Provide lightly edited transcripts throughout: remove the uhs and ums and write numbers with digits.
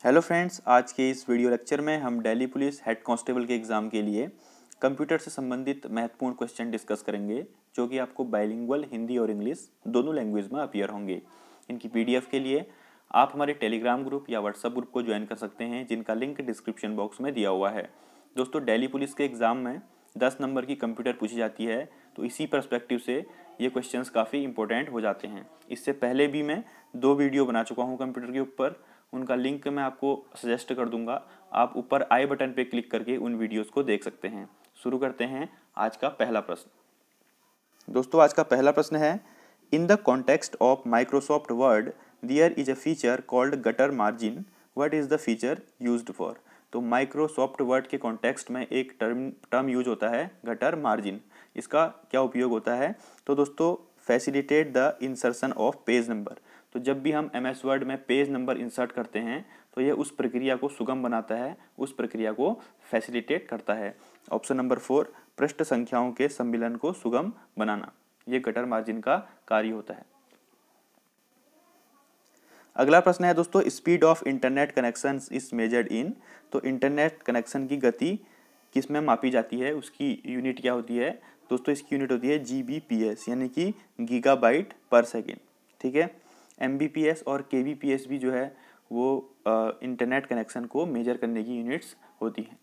Hello friends, आज के इस वीडियो लेक्चर में हम दिल्ली पुलिस हेड कांस्टेबल के एग्ज़ाम के लिए कंप्यूटर से संबंधित महत्वपूर्ण क्वेश्चन डिस्कस करेंगे, जो कि आपको बाइलिंगुअल हिंदी और इंग्लिश दोनों लैंग्वेज में अपीयर होंगे। इनकी पीडीएफ के लिए आप हमारे टेलीग्राम ग्रुप या व्हाट्सएप ग्रुप को ज्वाइन कर सकते हैं, जिनका लिंक डिस्क्रिप्शन बॉक्स में दिया हुआ है। दोस्तों, दिल्ली पुलिस के एग्ज़ाम में 10 नंबर की कंप्यूटर पूछी जाती है, तो इसी पर्सपेक्टिव से ये क्वेश्चंस काफ़ी इंपॉर्टेंट हो जाते हैं। इससे पहले भी मैं 2 वीडियो बना चुका हूँ कंप्यूटर के ऊपर, उनका लिंक मैं आपको सजेस्ट कर दूंगा। आप ऊपर आई बटन पे क्लिक करके उन वीडियोस को देख सकते हैं। शुरू करते हैं आज का पहला प्रश्न। दोस्तों, आज का पहला प्रश्न है, in the context of Microsoft Word there is a feature called gutter margin, what is the feature used for. तो माइक्रोसॉफ्ट वर्ड के कॉन्टेक्स्ट में एक टर्म यूज होता है गटर मार्जिन। इसका क्या उपयोग होता है? तो दोस्तों, facilitate the insertion of page number. तो जब भी हम MS वर्ड में पेज नंबर इंसर्ट करते हैं तो ये उस प्रक्रिया को सुगम बनाता है, उस प्रक्रिया को फैसिलिटेट करता है। ऑप्शन नंबर 4, पृष्ठ संख्याओं के सम्मिलन को सुगम बनाना, ये गटर मार्जिन का कार्य होता है। अगला प्रश्न है दोस्तों, speed of internet connection is measured in. तो इंटरनेट कनेक्शन की गति किस में मापी जाती है, उसकी यूनिट क्या होती है? दोस्तों, इसकी यूनिट होती है GBps, यानी कि गीगाबाइट पर सेकेंड। ठीक है, MBPS और KBPS भी जो है वो इंटरनेट कनेक्शन को मेजर करने की यूनिट्स होती हैं।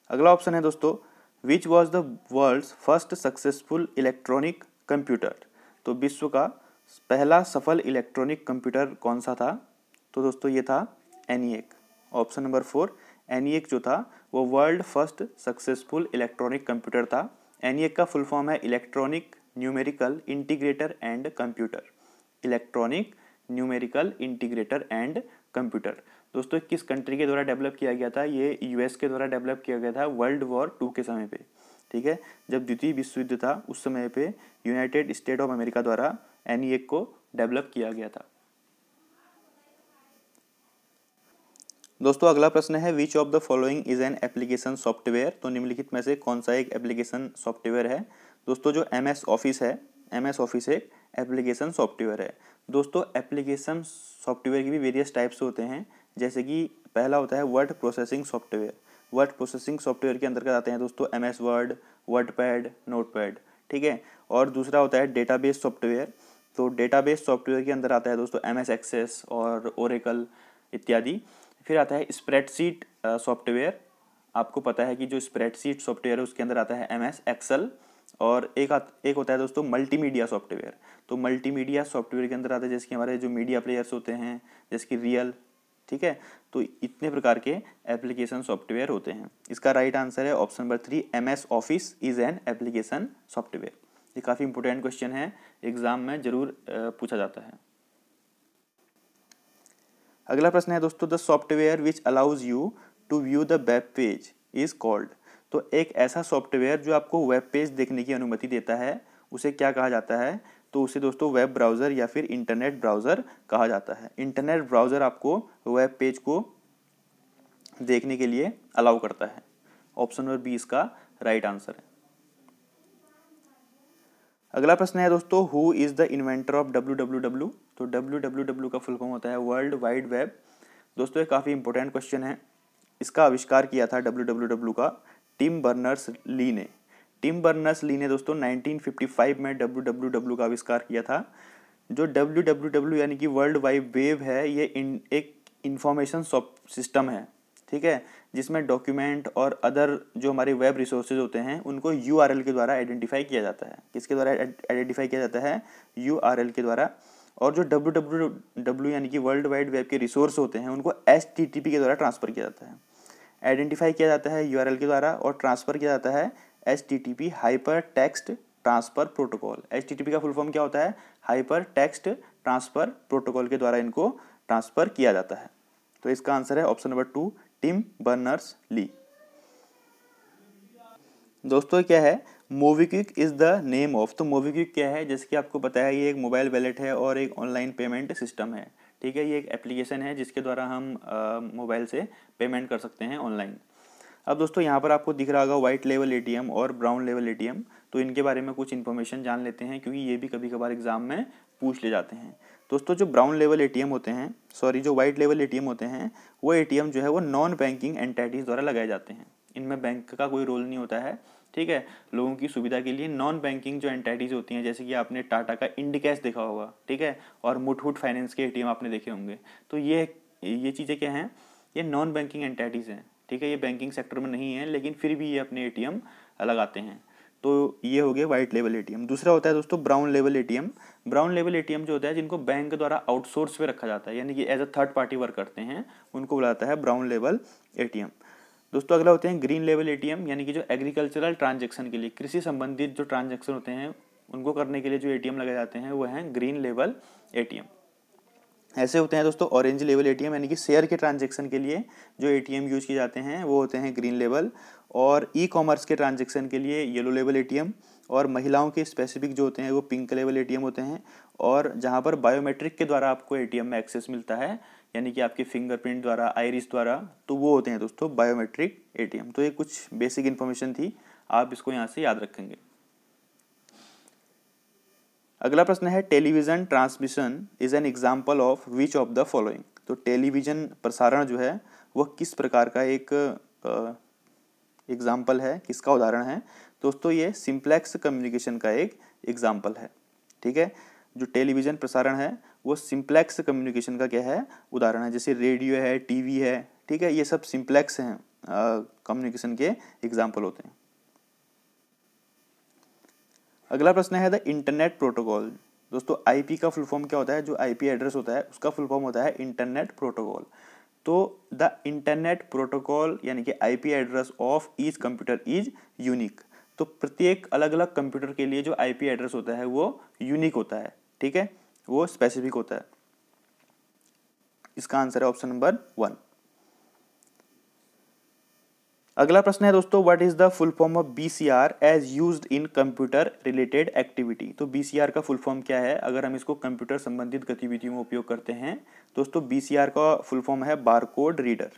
अगला ऑप्शन है दोस्तों, which was the world's first successful electronic computer. तो विश्व का पहला सफल इलेक्ट्रॉनिक कंप्यूटर कौन सा था? तो दोस्तों, ये था ENIAC। ऑप्शन नंबर 4, ENIAC जो था वो world first successful electronic computer था। ENIAC का फुल फॉर्म है electronic numerical integrator and computer. Electronic numerical integrator and computer दोस्तों किस कंट्री के द्वारा डेवलप किया गया था? ये US के द्वारा डेवलप किया गया था वर्ल्ड वॉर 2 के समय पे। ठीक है, जब द्वितीय विश्व युद्ध था उस समय पे यूनाइटेड स्टेट ऑफ अमेरिका द्वारा ENIAC को डेवलप किया गया था। दोस्तों, अगला प्रश्न है, which of the following is an application software. तो निम्नलिखित में से कौन सा एक एप्लीकेशन सॉफ्टवेयर है? दोस्तों, जो MS ऑफिस है, MS ऑफिस एक एप्लीकेशन सॉफ्टवेयर है। दोस्तों, एप्लीकेशन सॉफ्टवेयर की भी वेरियस टाइप्स होते हैं, जैसे कि पहला होता है word processing software. Word processing software के अंतर्गत आते हैं दोस्तों MS वर्ड, वर्डपैड, नोटपैड। ठीक है, और दूसरा होता है डेटाबेस सॉफ्टवेयर। तो डेटाबेस सॉफ्टवेयर के अंदर आता है दोस्तों MS एक्सेस और ओरेकल इत्यादि। फिर आता है स्प्रेडशीट सॉफ्टवेयर। आपको पता है कि जो स्प्रेडशीट सॉफ्टवेयर है उसके अंदर आता है MS एक्सेल। और एक होता है दोस्तों मल्टीमीडिया सॉफ्टवेयर। तो मल्टीमीडिया सॉफ्टवेयर के अंदर आता है जैसे कि हमारे जो मीडिया प्लेयर्स होते हैं, जैसे कि रियल। ठीक है, तो इतने प्रकार के एप्लीकेशन सॉफ्टवेयर होते हैं। इसका राइट आंसर है option number 3, MS office is an application software. ये काफ़ी इंपॉर्टेंट क्वेश्चन है, एग्जाम में जरूर पूछा जाता है। अगला प्रश्न है दोस्तों, the software which allows you to view the web page is called. तो एक ऐसा सॉफ्टवेयर जो आपको वेब पेज देखने की अनुमति देता है उसे क्या कहा जाता है? तो उसे दोस्तों वेब ब्राउज़र या फिर इंटरनेट ब्राउज़र कहा जाता है। इंटरनेट ब्राउज़र आपको वेब पेज को देखने के लिए अलाउ करता है। ऑप्शन नंबर 20 का राइट आंसर है। अगला प्रश्न है दोस्तों, who is the inventor of www। तो www का फुल फॉर्म होता है वर्ल्ड वाइड वेब। दोस्तों, ये काफ़ी इंपॉर्टेंट क्वेश्चन है। इसका आविष्कार किया था www का टिम बर्नर्स ली ने। टिम बर्नर्स ली ने दोस्तों 1955 में www का आविष्कार किया था। जो www यानी कि वर्ल्ड वाइड वेब है, ये एक इंफॉर्मेशन सिस्टम है। ठीक है, जिसमें डॉक्यूमेंट और अदर जो हमारे वेब रिसोर्सेज होते हैं उनको URL के द्वारा आइडेंटिफाई किया जाता है। किसके द्वारा आइडेंटिफाई किया जाता है? URL के द्वारा। और जो www यानी कि वर्ल्ड वाइड वेब के रिसोर्स होते हैं उनको HTTP के द्वारा ट्रांसफ़र किया जाता है। आइडेंटिफाई किया जाता है URL के द्वारा और ट्रांसफ़र किया जाता है HTTP hyper text transfer protocol. HTTP का फुल फॉर्म क्या होता है? हाइपर टेक्स्ट ट्रांसफ़र प्रोटोकॉल के द्वारा इनको ट्रांसफ़र किया जाता है। तो इसका आंसर है option number 2, Tim Berners Lee. दोस्तों, क्या है? MobiKwik is the name of. तो मोबीक्विक क्या है? जैसे कि आपको पता है ये एक मोबाइल वॉलेट है और एक ऑनलाइन पेमेंट सिस्टम है। ठीक है, ये एक एप्लीकेशन है जिसके द्वारा हम मोबाइल से पेमेंट कर सकते हैं ऑनलाइन। अब दोस्तों, यहाँ पर आपको दिख रहा होगा वाइट लेवल ATM और ब्राउन लेवल ATM। तो इनके बारे में कुछ इन्फॉर्मेशन जान लेते हैं, क्योंकि ये भी कभी कभार एग्जाम में पूछ ले जाते हैं। दोस्तों जो ब्राउन लेवल एटीएम होते हैं, जो वाइट लेवल एटीएम होते हैं, वो एटीएम जो है वो नॉन बैंकिंग एंटिटीज द्वारा लगाए जाते हैं। इनमें बैंक का कोई रोल नहीं होता है, ठीक है। लोगों की सुविधा के लिए नॉन बैंकिंग जो एंटिटीज होती हैं, जैसे कि आपने टाटा का इंडिकैश देखा होगा, ठीक है, और मुथूट फाइनेंस के एटीएम आपने देखे होंगे। तो ये चीज़ें क्या हैं, ये नॉन बैंकिंग एंटिटीज हैं, ठीक है। ये बैंकिंग सेक्टर में नहीं है, लेकिन फिर भी ये अपने एटीएम लगाते हैं। तो ये हो गया वाइट लेवल एटीएम। दूसरा होता है दोस्तों brown level ATM. Brown level ATM जो होता है, जिनको बैंक द्वारा आउटसोर्स पे रखा जाता है, यानी कि as a third party work करते हैं, उनको बुलाता है ब्राउन लेवल एटीएम। दोस्तों अगला होते हैं ग्रीन लेवल एटीएम, यानी कि जो एग्रीकल्चरल ट्रांजेक्शन के लिए, कृषि संबंधित जो ट्रांजेक्शन होते हैं उनको करने के लिए जो एटीएम लगाए जाते हैं वो हैं ग्रीन लेवल एटीएम। ऐसे होते हैं दोस्तों ऑरेंज लेवल एटीएम, यानी कि शेयर के ट्रांजेक्शन के लिए जो एटीएम यूज किए जाते हैं वो होते हैं ग्रीन लेवल। और ई कॉमर्स के ट्रांजेक्शन के लिए येलो लेवल एटीएम। और महिलाओं के स्पेसिफिक जो होते हैं वो पिंक लेवल एटीएम होते हैं। और जहां पर बायोमेट्रिक के द्वारा आपको एटीएम में एक्सेस मिलता है, यानी कि आपके फिंगरप्रिंट द्वारा, आइरिस द्वारा, तो वो होते हैं दोस्तों बायोमेट्रिक एटीएम। तो ये कुछ बेसिक इन्फॉर्मेशन थी, आप इसको यहाँ से याद रखेंगे। अगला प्रश्न है television transmission is an example of which of the following. तो टेलीविजन प्रसारण जो है वह किस प्रकार का एक एग्जाम्पल है, किसका उदाहरण है। दोस्तों ये सिंप्लेक्स कम्युनिकेशन का एक एग्जाम्पल है, ठीक है। जो टेलीविजन प्रसारण है वो सिंप्लेक्स कम्युनिकेशन का क्या है, उदाहरण है। जैसे रेडियो है, टीवी है, ठीक है, ये सब सिंप्लेक्स हैं, कम्युनिकेशन के एग्जाम्पल होते हैं। अगला प्रश्न है द इंटरनेट प्रोटोकॉल। दोस्तों आईपी का फुल फॉर्म क्या होता है, जो आईपी एड्रेस होता है उसका फुल फॉर्म होता है इंटरनेट प्रोटोकॉल। तो द इंटरनेट प्रोटोकॉल यानी कि IP address of each computer is unique. तो प्रत्येक अलग अलग कंप्यूटर के लिए जो आईपी एड्रेस होता है वो यूनिक होता है, ठीक है, वो स्पेसिफिक होता है। इसका आंसर है ऑप्शन नंबर 1। अगला प्रश्न है दोस्तों what is the full form of BCR as used in computer related activity. तो बीसीआर का फुल फॉर्म क्या है अगर हम इसको कंप्यूटर संबंधित गतिविधियों में उपयोग करते हैं। दोस्तों बीसीआर का फुल फॉर्म है बारकोड रीडर,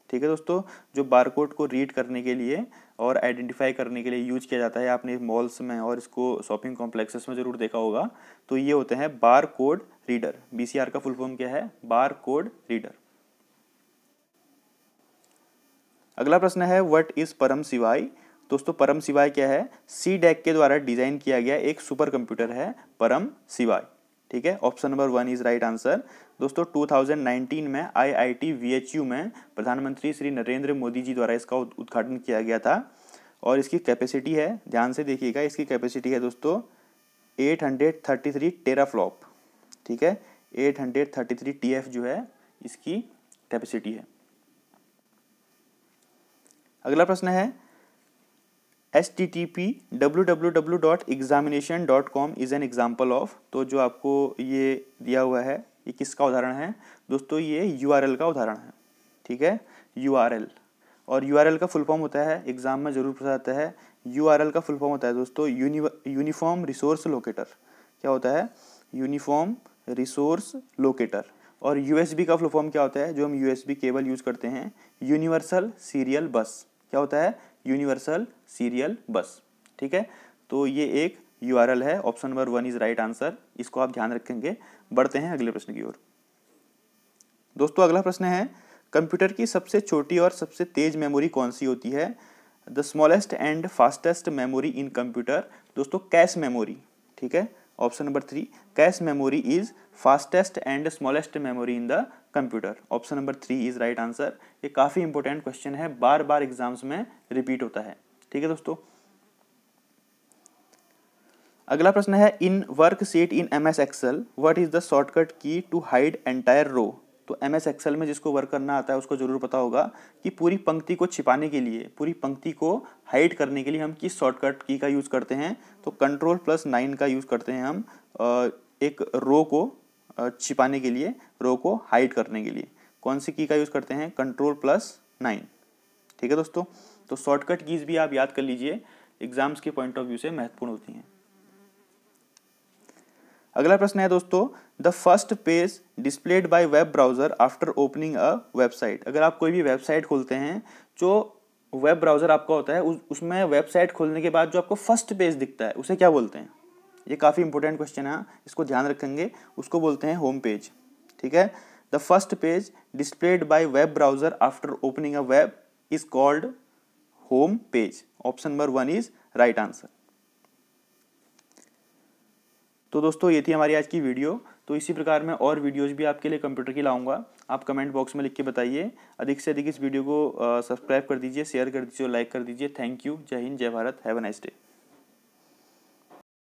ठीक है दोस्तों। जो बारकोड को रीड करने के लिए और आइडेंटिफाई करने के लिए यूज किया जाता है, आपने मॉल्स में और इसको शॉपिंग कॉम्प्लेक्सेस में जरूर देखा होगा। तो ये होते हैं बारकोड रीडर। बीसीआर का फुल फॉर्म क्या है, बारकोड रीडर। अगला प्रश्न है व्हाट इज परम शिवाय। दोस्तों परम शिवाय क्या है, सीडैक के द्वारा डिजाइन किया गया एक सुपर कंप्यूटर है परम शिवाय, ठीक है। Option number 1 is right answer. दोस्तों 2019 में आईआईटी वीएचयू में प्रधानमंत्री श्री नरेंद्र मोदी जी द्वारा इसका उद्घाटन किया गया था। और इसकी कैपेसिटी है, ध्यान से देखिएगा, इसकी कैपेसिटी है दोस्तों 833 टेराफ्लॉप, ठीक है। 833 TF जो है इसकी कैपेसिटी है। अगला प्रश्न है http www.examination.com is an example of. तो जो आपको ये दिया हुआ है ये किसका उदाहरण है। दोस्तों ये URL का उदाहरण है, ठीक है, URL। और URL का फुल फॉर्म होता है, एग्जाम में जरूर पूछा जाता है। URL का फुल फॉर्म होता है दोस्तों यूनिफॉर्म रिसोर्स लोकेटर। क्या होता है, यूनिफॉर्म रिसोर्स लोकेटर। और USB का फुल फॉर्म क्या होता है, जो हम USB केबल यूज करते हैं, यूनिवर्सल सीरियल बस। क्या होता है, यूनिवर्सल सीरियल बस, ठीक है। तो ये एक URL है। Option number 1 is right answer, इसको आप ध्यान रखेंगे। बढ़ते हैं अगले प्रश्न की ओर। दोस्तों अगला प्रश्न है कंप्यूटर की सबसे छोटी और सबसे तेज मेमोरी कौन सी होती है। The smallest and fastest memory in computer. दोस्तों कैश मेमोरी, ठीक है। Option number 3 cache memory is fastest and smallest memory in the computer. Option number 3 is right answer. ये काफी इंपॉर्टेंट क्वेश्चन है, बार बार एग्जाम्स में रिपीट होता है, ठीक है दोस्तों। अगला प्रश्न है in worksheet in MS Excel what is the shortcut key to hide entire row. तो MS एक्सेल में जिसको वर्क करना आता है उसको जरूर पता होगा कि पूरी पंक्ति को छिपाने के लिए, पूरी पंक्ति को हाइड करने के लिए हम किस शॉर्टकट की का यूज करते हैं। तो Ctrl+9 का यूज करते हैं हम एक रो को छिपाने के लिए, रो को हाइड करने के लिए। कौन सी की का यूज करते हैं, Ctrl+9, ठीक है दोस्तों। तो शॉर्टकट कीज भी आप याद कर लीजिए, एग्जाम्स के पॉइंट ऑफ व्यू से महत्वपूर्ण होती हैं। अगला प्रश्न है दोस्तों the first page displayed bye web browser after opening a website. अगर आप कोई भी वेबसाइट खोलते हैं, जो वेब ब्राउजर आपका होता है उसमें वेबसाइट खोलने के बाद जो आपको फर्स्ट पेज दिखता है उसे क्या बोलते हैं। ये काफ़ी इंपॉर्टेंट क्वेश्चन है, इसको ध्यान रखेंगे। उसको बोलते हैं होम पेज, ठीक है। The first page displayed bye web browser after opening a web is called home page. Option number 1 is right answer. तो दोस्तों ये थी हमारी आज की वीडियो। तो इसी प्रकार मैं और वीडियोज भी आपके लिए कंप्यूटर की लाऊंगा। आप कमेंट बॉक्स में लिख के बताइए। अधिक से अधिक इस वीडियो को सब्सक्राइब कर दीजिए, शेयर कर दीजिए और लाइक कर दीजिए। Thank you. जय हिंद, जय Bharat. Have a nice day.